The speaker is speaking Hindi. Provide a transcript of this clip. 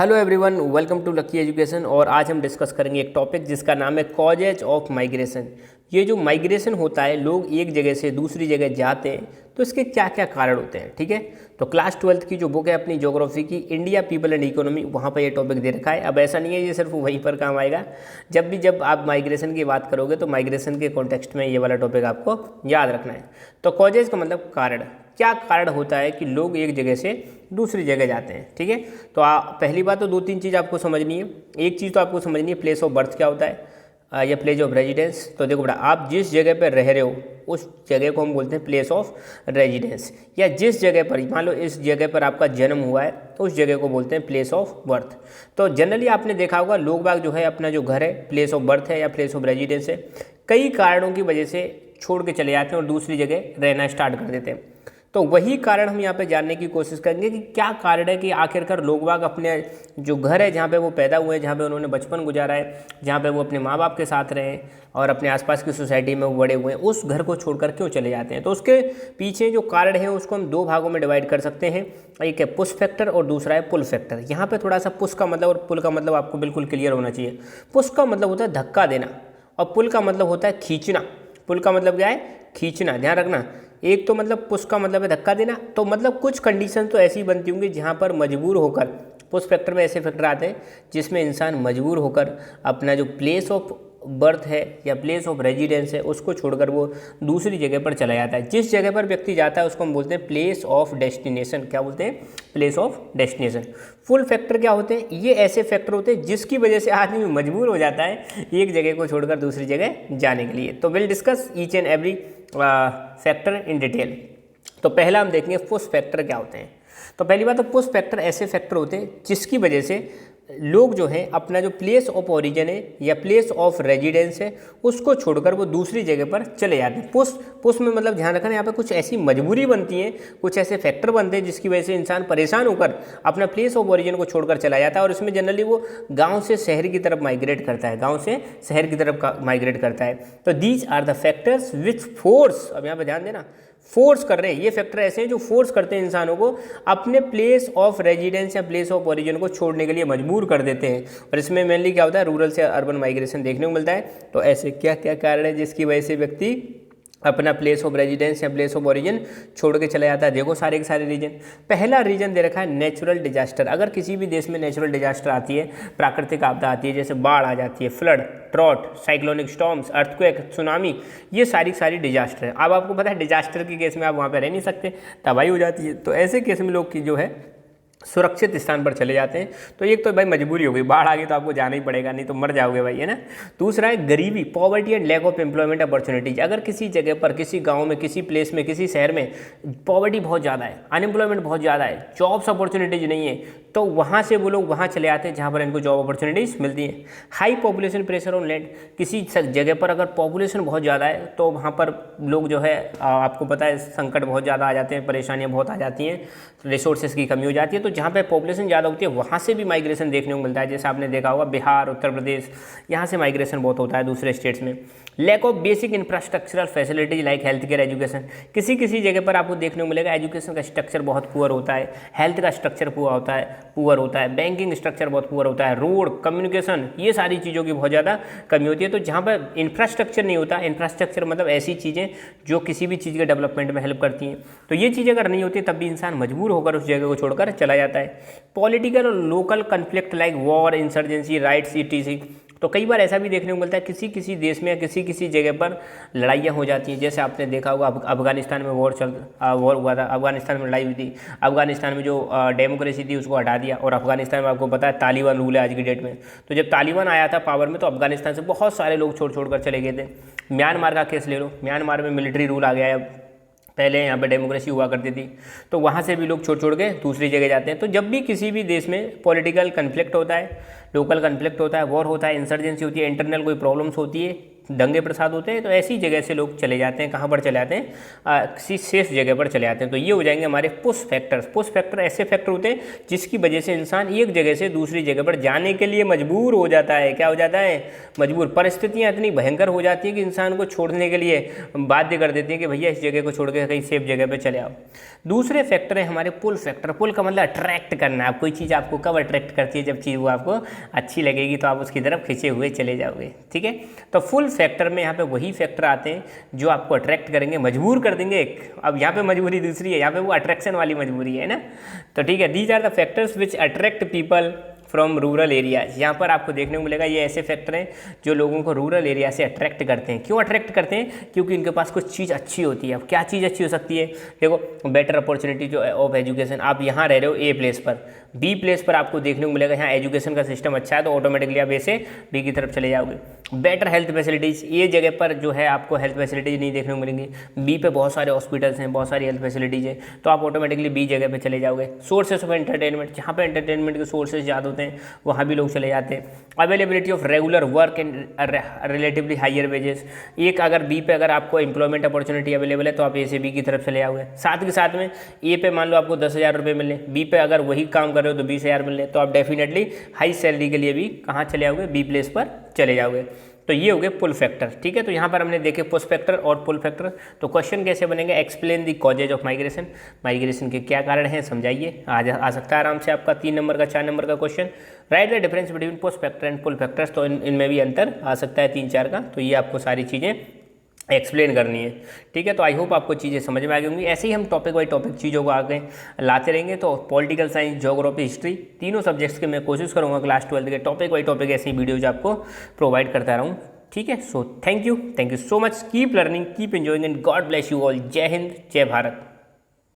Hello everyone, welcome to Lucky Education. और आज हम डिस्कस करेंगे एक टॉपिक जिसका नाम है कॉजेज ऑफ माइग्रेशन। ये जो माइग्रेशन होता है, लोग एक जगह से दूसरी जगह जाते हैं, तो इसके क्या क्या कारण होते हैं। ठीक है, तो क्लास 12th की जो बुक है अपनी ज्योग्राफी की, इंडिया पीपल एंड इकोनॉमी, वहाँ पर ये टॉपिक दे रखा है। अब ऐसा नहीं है ये सिर्फ वहीं पर काम आएगा, जब आप माइग्रेशन की बात करोगे तो माइग्रेशन के कॉन्टेक्स्ट में ये वाला टॉपिक आपको याद रखना है। तो कॉजेज का मतलब कारण, क्या कारण होता है कि लोग एक जगह से दूसरी जगह जाते हैं। ठीक है, तो पहली बात तो दो तीन चीज़ आपको समझनी है। एक चीज़ तो आपको समझनी है, प्लेस ऑफ बर्थ क्या होता है या प्लेस ऑफ रेजिडेंस। तो देखो बेटा, आप जिस जगह पर रह रहे हो उस जगह को हम बोलते हैं प्लेस ऑफ रेजिडेंस, या जिस जगह पर मान लो इस जगह पर आपका जन्म हुआ है तो उस जगह को बोलते हैं प्लेस ऑफ बर्थ। तो जनरली आपने देखा होगा लोग बाग जो है अपना जो घर है प्लेस ऑफ बर्थ है या प्लेस ऑफ रेजिडेंस है, कई कारणों की वजह से छोड़ के चले जाते हैं और दूसरी जगह रहना स्टार्ट कर देते हैं। तो वही कारण हम यहाँ पे जानने की कोशिश करेंगे कि क्या कारण है कि आखिरकार लोग बाग अपने जो घर है जहाँ पे वो पैदा हुए हैं, जहाँ पे उन्होंने बचपन गुजारा है, जहाँ पे वो अपने माँ बाप के साथ रहे और अपने आसपास की सोसाइटी में वो बड़े हुए हैं, उस घर को छोड़कर क्यों चले जाते हैं। तो उसके पीछे जो कारण है उसको हम दो भागों में डिवाइड कर सकते हैं। एक है पुश फैक्टर और दूसरा है पुल फैक्टर। यहाँ पर थोड़ा सा पुश का मतलब और पुल का मतलब आपको बिल्कुल क्लियर होना चाहिए। पुश का मतलब होता है धक्का देना और पुल का मतलब होता है खींचना। पुल का मतलब क्या है? खींचना, ध्यान रखना। एक तो मतलब पुश का मतलब है धक्का देना, तो मतलब कुछ कंडीशन तो ऐसी बनती होंगी जहाँ पर मजबूर होकर, पुश फैक्टर में ऐसे फैक्टर आते हैं जिसमें इंसान मजबूर होकर अपना जो प्लेस ऑफ बर्थ है या प्लेस ऑफ रेजिडेंस है उसको छोड़कर वो दूसरी जगह पर चला जाता है। जिस जगह पर व्यक्ति जाता है उसको हम बोलते हैं प्लेस ऑफ डेस्टिनेशन। क्या बोलते हैं? Place of destination. Full factor क्या होते हैं? ये ऐसे फैक्टर होते हैं जिसकी वजह से आदमी मजबूर हो जाता है एक जगह को छोड़कर दूसरी जगह जाने के लिए। तो will discuss each and every factor in detail. तो पहला हम देखेंगे पुश फैक्टर क्या होते हैं। तो पहली बात, तो पुश फैक्टर ऐसे फैक्टर होते हैं जिसकी वजह से लोग जो है अपना जो प्लेस ऑफ ओरिजिन है या प्लेस ऑफ रेजिडेंस है उसको छोड़कर वो दूसरी जगह पर चले जाते हैं। पुश में मतलब ध्यान रखना, यहाँ पे कुछ ऐसी मजबूरी बनती है, कुछ ऐसे फैक्टर बनते हैं जिसकी वजह से इंसान परेशान होकर अपना प्लेस ऑफ ओरिजिन को छोड़कर चला जाता है। और इसमें जनरली वो गाँव से शहर की तरफ माइग्रेट करता है, गाँव से शहर की तरफ माइग्रेट करता है। तो these are the factors which force, अब यहाँ पर ध्यान देना, फोर्स कर रहे हैं। ये फैक्टर ऐसे हैं जो फोर्स करते हैं इंसानों को अपने प्लेस ऑफ रेजिडेंस या प्लेस ऑफ ओरिजिन को छोड़ने के लिए मजबूर कर देते हैं। और इसमें मेनली क्या होता है? रूरल से अर्बन माइग्रेशन देखने को मिलता है। तो ऐसे क्या क्या कारण है जिसकी वजह से व्यक्ति अपना प्लेस ऑफ रेजिडेंस या प्लेस ऑफ ओरिजिन छोड़ के चला जाता है? देखो सारे के सारे रीजन। पहला रीजन दे रखा है नेचुरल डिजास्टर। अगर किसी भी देश में नेचुरल डिजास्टर आती है, प्राकृतिक आपदा आती है, जैसे बाढ़ आ जाती है, flood, drought, cyclonic storms, earthquake, tsunami, ये सारी डिजास्टर है। अब आपको पता है डिजास्टर के केस में आप वहाँ पर रह नहीं सकते, तबाही हो जाती है। तो ऐसे केस में लोग की जो है सुरक्षित स्थान पर चले जाते हैं। तो एक तो भाई मजबूरी हो गई, बाढ़ आ गई तो आपको जाना ही पड़ेगा, नहीं तो मर जाओगे भाई, है ना। दूसरा है गरीबी, poverty and lack of employment opportunities. अगर किसी जगह पर, किसी गांव में, किसी प्लेस में, किसी शहर में पॉवर्टी बहुत ज़्यादा है, अनएम्प्लॉयमेंट बहुत ज़्यादा है, जॉब्स अपॉर्चुनिटीज नहीं है, तो वहाँ से वो लोग वहाँ चले आते हैं जहाँ पर इनको जॉब अपॉर्चुनिटीज मिलती हैं। High population pressure on land, किसी जगह पर अगर पॉपुलेशन बहुत ज़्यादा है तो वहाँ पर लोग जो है आपको पता है संकट बहुत ज़्यादा आ जाते हैं, परेशानियाँ बहुत आ जाती हैं, रिसोर्सेज की कमी हो जाती है। तो जहाँ पे पॉपुलेशन ज़्यादा होती है वहाँ से भी माइग्रेशन देखने को मिलता है। जैसे आपने देखा होगा बिहार, उत्तर प्रदेश, यहाँ से माइग्रेशन बहुत होता है दूसरे स्टेट्स में। Lack of basic infrastructural facilities like health care, education. किसी जगह पर आपको देखने को मिलेगा एजुकेशन का स्ट्रक्चर बहुत पुअर होता है, हेल्थ का स्ट्रक्चर पुअर होता है, बैंकिंग स्ट्रक्चर बहुत पुअर होता है, रोड, कम्युनिकेशन, ये सारी चीज़ों की बहुत ज़्यादा कमी होती है। तो जहाँ पर इंफ्रास्ट्रक्चर नहीं होता, इंफ्रास्ट्रक्चर मतलब ऐसी चीज़ें जो किसी भी चीज़ के डेवलपमेंट में हेल्प करती हैं, तो ये चीज़ें अगर नहीं होती तब भी इंसान मजबूर होकर उस जगह को छोड़कर चला जाता है। पॉलिटिकल और local conflict like war, insurgency, rights, etc. तो कई बार ऐसा भी देखने को मिलता है किसी देश में या किसी जगह पर लड़ाइयाँ हो जाती हैं। जैसे आपने देखा होगा अफगानिस्तान में वॉर हुआ था, अफगानिस्तान में लड़ाई हुई थी, अफगानिस्तान में जो डेमोक्रेसी थी उसको हटा दिया, और अफगानिस्तान में आपको पता है तालिबान रूल है आज की डेट में। तो जब तालिबान आया था पावर में तो अफगानिस्तान से बहुत सारे लोग छोड़ कर चले गए थे। म्यांमार का केस ले लो, म्यांमार में मिलिट्री रूल आ गया है, पहले यहाँ पे डेमोक्रेसी हुआ करती थी, तो वहाँ से भी लोग छोड़ के दूसरी जगह जाते हैं। तो जब भी किसी भी देश में पॉलिटिकल कन्फ्लिक्ट होता है, लोकल कन्फ्लिक्ट होता है, वॉर होता है, इंसर्जेंसी होती है, इंटरनल कोई प्रॉब्लम्स होती है, दंगे प्रसाद होते हैं, तो ऐसी जगह से लोग चले जाते हैं, कहाँ पर चले जाते हैं, किसी सेफ जगह पर चले जाते हैं। तो ये हो जाएंगे हमारे पुश फैक्टर्स। पुश फैक्टर ऐसे फैक्टर होते हैं जिसकी वजह से इंसान एक जगह से दूसरी जगह पर जाने के लिए मजबूर हो जाता है। क्या हो जाता है? मजबूर। परिस्थितियाँ इतनी भयंकर हो जाती हैं कि इंसान को छोड़ने के लिए बाध्य कर देती हैं कि भैया इस जगह को छोड़ के कहीं सेफ जगह पर चले आओ। दूसरे फैक्टर है हमारे पुल फैक्टर। पुल का मतलब अट्रैक्ट करना। आप कोई चीज़ आपको कब अट्रैक्ट करती है? जब चीज़ वो आपको अच्छी लगेगी तो आप उसकी तरफ खिंचे हुए चले जाओगे। ठीक है, तो फुल फैक्टर में यहाँ पे वही फैक्टर आते हैं जो आपको अट्रैक्ट करेंगे, मजबूर कर देंगे। अब यहाँ पे मजबूरी दूसरी है, यहाँ पे वो अट्रैक्शन वाली मजबूरी है ना। तो ठीक है, these are the factors which attract people from rural areas. यहाँ पर आपको देखने को मिलेगा ये ऐसे फैक्टर हैं जो लोगों को रूरल एरिया से अट्रैक्ट करते हैं। क्यों अट्रैक्ट करते हैं? क्योंकि इनके पास कुछ चीज़ अच्छी होती है। अब क्या चीज़ अच्छी हो सकती है? देखो, बेटर अपॉर्चुनिटी जो ऑफ एजुकेशन। आप यहाँ रह रहे हो ए प्लेस पर, बी प्लेस पर आपको देखने को मिलेगा यहाँ एजुकेशन का सिस्टम अच्छा है, तो ऑटोमेटिकली आप ए से बी की तरफ चले जाओगे। बेटर हेल्थ फैसिलिटीज़, ये जगह पर जो है आपको हेल्थ फैसिलिटीज़ नहीं देखने को मिलेंगी। बी पे बहुत सारे हॉस्पिटल्स हैं, बहुत सारी हेल्थ फैसिलिटीज़ हैं, तो आप ऑटोमेटिकली बी जगह पे चले जाओगे। सोर्सेस ऑफ एंटरटेनमेंट, जहाँ पे एंटरटेनमेंट के सोर्सेज ज़्यादा होते हैं वहाँ भी लोग चले जाते हैं। Availability of regular work and relatively higher wages. एक अगर बी पे अगर आपको एम्प्लॉयमेंट अपॉर्चुनिटी अवेलेबल है तो आप ए से बी की तरफ चले जाओगे। साथ के साथ में ए पे मान लो आपको 10,000 रुपये मिले, बी पे अगर वही काम कर रहे हो तो 20,000 मिले, तो आप डेफिनेटली हाई सैलरी के लिए भी कहाँ चले जाओगे? बी प्लेस पर चले जाओगे। तो ये हो गए पुल फैक्टर। ठीक है, तो यहाँ पर हमने देखे पुश फैक्टर और पुल फैक्टर। तो क्वेश्चन कैसे बनेंगे? Explain the causes of migration. Migration के क्या कारण हैं समझाइए। आ सकता है आराम से आपका 3 नंबर का 4 नंबर का question. Write the difference between push factor and pull factors. तो इनमें भी अंतर आ सकता है 3-4 का। तो ये आपको सारी चीज़ें एक्सप्लेन करनी है। ठीक है, तो आई होप आपको चीज़ें समझ में आ गई होंगी। ऐसे ही हम टॉपिक बाई टॉपिक चीज़ों को आगे लाते रहेंगे। तो पॉलिटिकल साइंस, ज्योग्राफी, हिस्ट्री, तीनों सब्जेक्ट्स के मैं कोशिश करूँगा क्लास 12 के टॉपिक बाई टॉपिक ऐसी वीडियोज आपको प्रोवाइड करता रहूँ। ठीक है, so thank you so much. Keep learning, keep enjoying and God bless you all. जय हिंद, जय भारत।